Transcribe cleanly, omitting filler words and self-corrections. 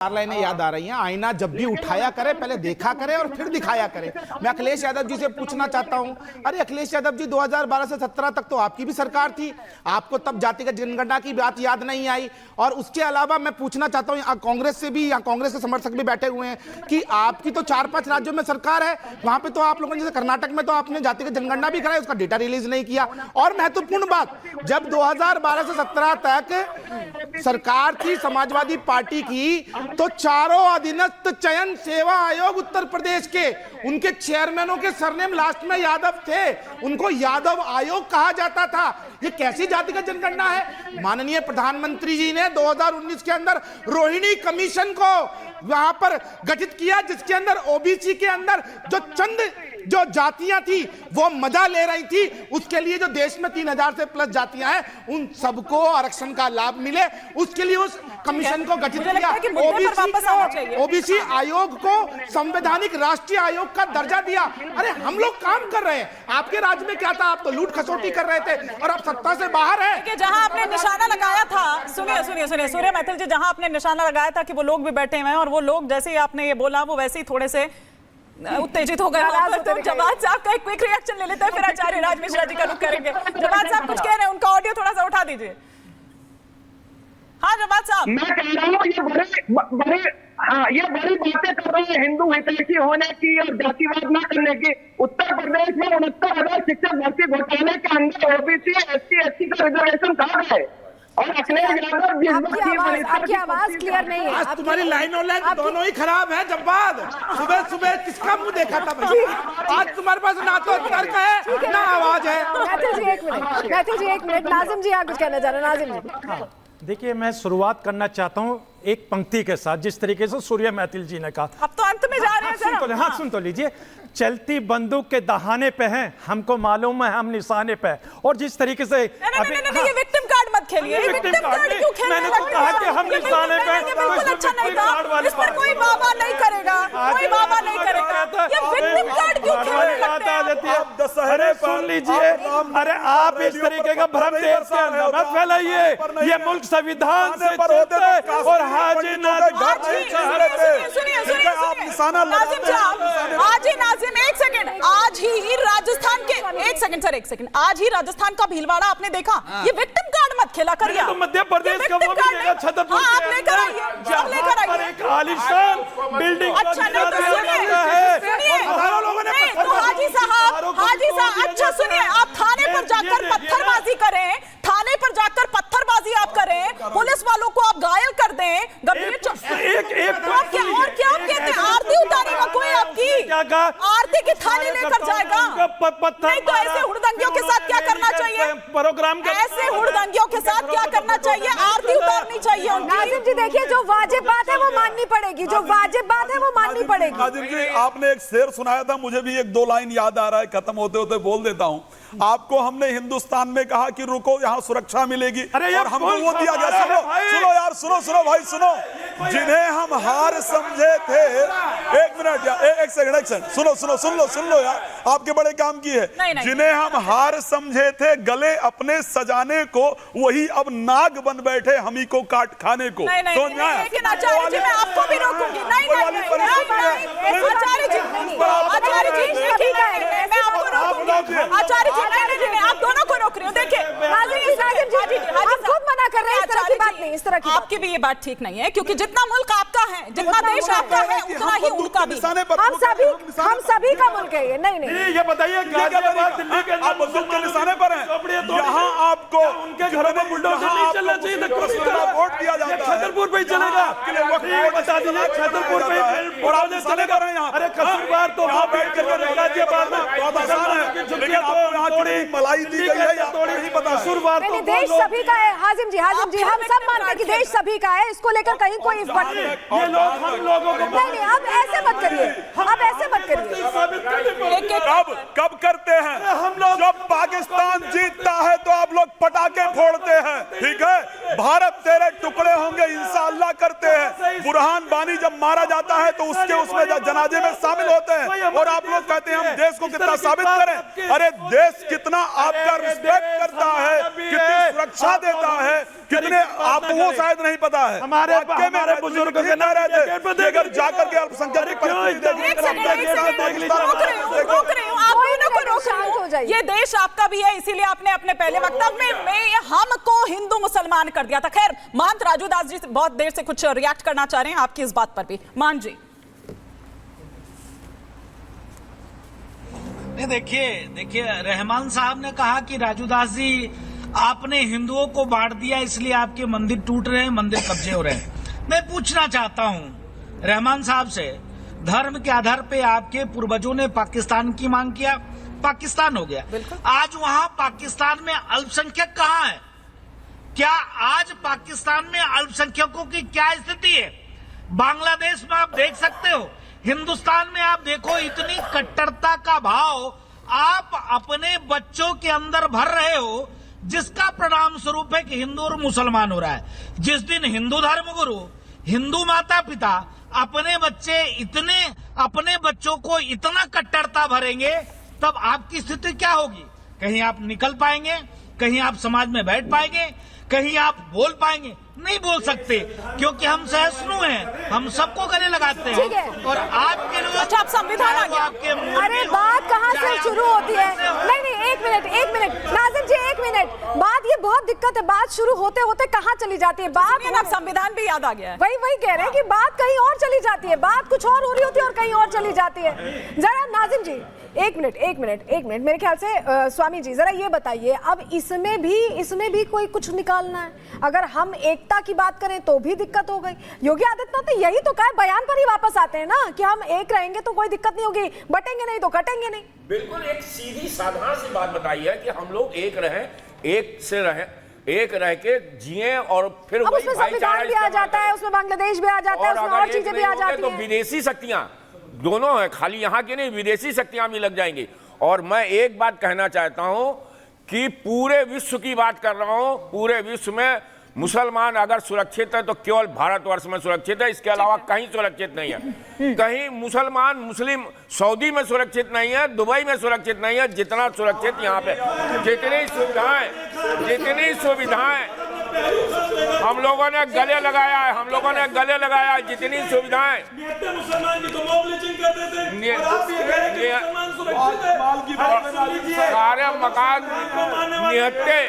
लाइनें याद आ रही हैं। आईना जब भी उठाया करे पहले देखा करे और फिर दिखाया करे। मैं अखिलेश यादव जी से पूछना चाहता हूं, अरे अखिलेश यादव जी 2012 से 17 तक तो आपकी भी सरकार थी, आपको तब जातिगत जनगणना की बात याद नहीं आई। और उसके अलावा मैं पूछना चाहता हूं, कांग्रेस से भी, यहाँ कांग्रेस के समर्थक भी बैठे हुए हैं कि आपकी तो 4-5 राज्यों में सरकार है, वहां पे तो आप लोगों ने, जैसे कर्नाटक में तो आपने जातिगत जनगणना भी कराई, उसका डेटा रिलीज नहीं किया। और महत्वपूर्ण बात, जब 2012 से 17 तक सरकार थी समाजवादी पार्टी की, तो चारों अधीनस्थ चयन सेवा आयोग उत्तर प्रदेश के, उनके चेयरमैनों के सरनेम लास्ट में यादव थे, उनको यादव आयोग कहा जाता था। ये कैसी जातिगत जनगणना है? माननीय प्रधानमंत्री जी ने 2019 के अंदर रोहिणी कमीशन को वहां पर गठित किया, जिसके अंदर ओबीसी के अंदर जो जातियां थी वो मजा ले रही थी, उसके लिए जो देश में 3000 से प्लस जातियां हैं उन सबको आरक्षण का लाभ मिले, उसके लिए उस कमीशन को गठित किया। ओबीसी आयोग को संवैधानिक राष्ट्रीय आयोग का दर्जा दिया। अरे हम लोग काम कर रहे हैं, आपके राज्य में क्या था? आप तो लूट खसोटी कर रहे थे और आप सत्ता से बाहर है। जहां आपने निशाना लगाया था, सुनिए सूर्य मैथिल जी, जहां आपने निशाना लगाया था कि वो लोग भी बैठे हुए हैं और वो लोग जैसे ही आपने ये बोला वो वैसे ही थोड़े से उत्तेजित हो गए। तो जवाद साहब का एक क्विक रिएक्शन ले लेते हैं, फिर आचार्य राज मिश्रा जी का रुख करेंगे। जवाद साहब कुछ कह रहे हैं, उनका ऑडियो थोड़ा सा उठा दीजिए। हाँ जवाद साहब, मैं कह रहा हूँ ये बड़ी बातें कर रहे हैं हिंदू हितैषी होने की और जातिवाद न करने की। उत्तर प्रदेश में 69,000 शिक्षक भर्ती घोटाले के अंदर ओबीसी SC/ST का रिजर्वेशन कहा गया और अखिलेश यादव आपकी आवाज क्लियर नहीं है। आज तुम्हारी लाइन और लाइन दोनों ही खराब है। जब्बाद, सुबह सुबह किसका मुंह देखा था भाई? आज तुम्हारे पास ना तो तर्क है ना आवाज है। मैथिल जी एक मिनट, नाजिम जी आप कुछ कहना चाह रहे हैं? नाजिम जी, देखिए मैं शुरुआत करना चाहता हूं एक पंक्ति के साथ, जिस तरीके से सूर्य मैथिल जी ने कहा। अब तो अंत में जा रहे हैं। हाँ सुन तो लीजिए। चलती बंदूक के दहाने पे हैं, हमको मालूम है हम निशाने पे। और जिस तरीके से नहीं, ये विक्टिम कार्ड मत खेलिए। विक्टिम कार्ड क्यों खेलने मैंने तो कहा कि हम निशाने पे, बिल्कुल अच्छा नहीं था। इस पर कोई वाह नहीं करेगा, कोई वाह नहीं करेगा। ये विक्टिम कार्ड क्यों खेलने लगते हैं? अरे सुन लीजिए, अरे आप इस तरीके का भ्रम देश के अंदर मत फैलाइए। ये मुल्क संविधान से चलता है और हाजी नाजिम एक सेकंड, आज ही राजस्थान के एक सेकंड आज ही राजस्थान का भीलवाड़ा आपने देखा। ये विक्टिम कार्ड मत खेला करिए। तो मध्य प्रदेश का वो भी देखा, छतरपुर आप लेकर आइए, एक आलीशान बिल्डिंग। अच्छा नहीं तो सुनिए, तो हाजी साहब अच्छा सुनिए, आप थाने पर जाकर पत्थरबाजी करें, थाने पर जाकर पत्थरबाजी आप करें, पुलिस वालों को आप घायल कर दें, और क्या आप कहते हैं? आरती उतारेगा कोई आपकी? आरती की थाली लेकर जाएगा? नहीं तो ऐसे हुड़दंगियों के साथ क्या करना चाहिए? प्रोग्राम ऐसे हुड़दंगियों के साथ क्या करना चाहिए? आरती उतारनी चाहिए। नाजिम जी देखिए, जो वाजिब बात है वो माननी पड़ेगी, जो वाजिब बात है वो माननी पड़ेगी। नाजिम जी, आपने एक शेर सुनाया था, मुझे भी 1-2 लाइन याद आ रहा है, खत्म होते होते बोल देता हूं। आपको हमने हिंदुस्तान में कहा कि रुको यहाँ सुरक्षा मिलेगी, और हमको वो दिया गया। सुनो यार, सुनो भाई, सुनो। जिन्हें हम हार समझे थे, एक मिनट यार, एक सेकंड, सुन लो यार, आपके बड़े काम की है। जिन्हें हम हार समझे थे गले अपने सजाने को, वही अब नाग बन बैठे हमी को काट खाने को। लेकिन आचार्य जी मैं आपको भी रोकूंगी। नहीं आचार्य जी, मैं आपको रोकूंगी। आचार्य जी आप दोनों को रोक रहे हो। देखिए आप खुद मना कर रहे हैं, इस तरह की बात नहीं, इस तरह की आपकी भी ये बात ठीक नहीं है, क्योंकि जितना मुल्क आपका है, जितना देश आपका है, उतना ही उनका भी। हम सभी का मुल्क है ये। नहीं ये बताइए, गाजियाबाद दिल्ली के आप बंदूक के निशाने पर हैं। यहाँ आपको उनके घरों में बुलडोजर नहीं चलना चाहिए, वोट दिया जाता है। छतरपुर पे चलेगा, बता दीजिए छतरपुर पे बुलडोजर चलेगा। अरे कसूरवार तो गाजियाबाद में मलाई दी गई है, नहीं पता। नहीं, देश सभी का है। हाजिम जी हम सब मानते हैं कि देश सभी का है, इसको लेकर कहीं कोई इस बात नहीं। ये लोग हम लोगों को नहीं, अब ऐसे मत करिए, अब ऐसे मत करिए। साबित करने पड़ेंगे। कब करते हैं? हम लोग जब पाकिस्तान जीतता है तो आप लोग पटाखे फोड़ते हैं, ठीक है? भारत तेरे टुकड़े होंगे इंशाअल्लाह करते हैं। बुरहान वानी जब मारा जाता है तो उसमें जनाजे में शामिल होते हैं, और आप लोग कहते हैं हम देश को कितना साबित करें। अरे देश कितना आपका रिस्पेक्ट करता है, कितनी सुरक्षा देता है, कितने आपको वो शायद नहीं पता है। हमारे बुजुर्ग कहना रहते कि अगर जाकर के अल्पसंख्यक की ये देश आपका भी है, इसीलिए आपने अपने पहले वक्तव्य में हमको हिंदू मुसलमान कर दिया था। खैर, महंत राजू दास जी बहुत देर से कुछ रिएक्ट करना चाह रहे हैं आपकी इस बात पर भी। मान जी। देखिए रहमान साहब ने कहा कि राजू दास जी आपने हिंदुओं को बांट दिया इसलिए आपके मंदिर टूट रहे हैं, मंदिर कब्जे हो रहे हैं। मैं पूछना चाहता हूं रहमान साहब से, धर्म के आधार पे आपके पूर्वजों ने पाकिस्तान की मांग किया, पाकिस्तान हो गया। आज वहां पाकिस्तान में अल्पसंख्यक कहां है? क्या आज पाकिस्तान में अल्पसंख्यकों की क्या स्थिति है? बांग्लादेश में आप देख सकते हो, हिंदुस्तान में आप देखो, इतनी कट्टरता का भाव आप अपने बच्चों के अंदर भर रहे हो, जिसका परिणाम स्वरूप है कि हिंदू और मुसलमान हो रहा है। जिस दिन हिंदू धर्मगुरु, हिंदू माता पिता अपने बच्चों को इतना कट्टरता भरेंगे, तब आपकी स्थिति क्या होगी? कहीं आप निकल पाएंगे? कहीं आप समाज में बैठ पाएंगे? कहीं आप बोल पाएंगे? नहीं बोल सकते, क्योंकि हम सहिष्णु हैं, हम सबको गले लगाते हैं। और आपके लोग अच्छा, आप संविधान आ गया। अरे बात कहाँ से शुरू होती है? नहीं, एक मिनट नाजिम जी, एक मिनट। बात ये बहुत दिक्कत है, बात शुरू होते होते कहाँ चली जाती है बात? अब संविधान भी याद आ गया है। वही कह रहे हैं कि बात कहीं और चली जाती है, बात कुछ और हो रही होती है और कहीं और चली जाती है। जरा नाजिम जी एक मिनट मेरे ख्याल से स्वामी जी जरा ये बताइए, अब इसमें भी कोई कुछ निकालना है? अगर हम एकता की बात करें तो भी दिक्कत हो गई। योगी आदित्यनाथ ने यही तो कहा है, बयान पर ही वापस आते हैं ना कि हम एक रहेंगे तो कोई दिक्कत नहीं होगी, बटेंगे नहीं तो कटेंगे नहीं। बिल्कुल एक सीधी साधारण सी बात बताई है कि हम लोग एक रहें, एक रह के जिए, और फिर अब उसमें संविधान भी आ जाता है, उसमें बांग्लादेश भी आ जाता है, उसमें और चीजें भी आ जाती हैं। तो विदेशी शक्तियां दोनों हैं, खाली यहाँ की नहीं, विदेशी शक्तियां भी लग जाएंगी। और मैं एक बात कहना चाहता हूं कि पूरे विश्व की बात कर रहा हूं, पूरे विश्व में मुसलमान अगर सुरक्षित है तो केवल भारतवर्ष में सुरक्षित है, इसके अलावा कहीं सुरक्षित नहीं है। कहीं मुसलिम सऊदी में सुरक्षित नहीं है, दुबई में सुरक्षित नहीं है, जितना सुरक्षित यहाँ पे। जितनी सुविधाएं हम लोगों ने गले लगाया है, जितनी सुविधाएं सारे मकान निहत्ते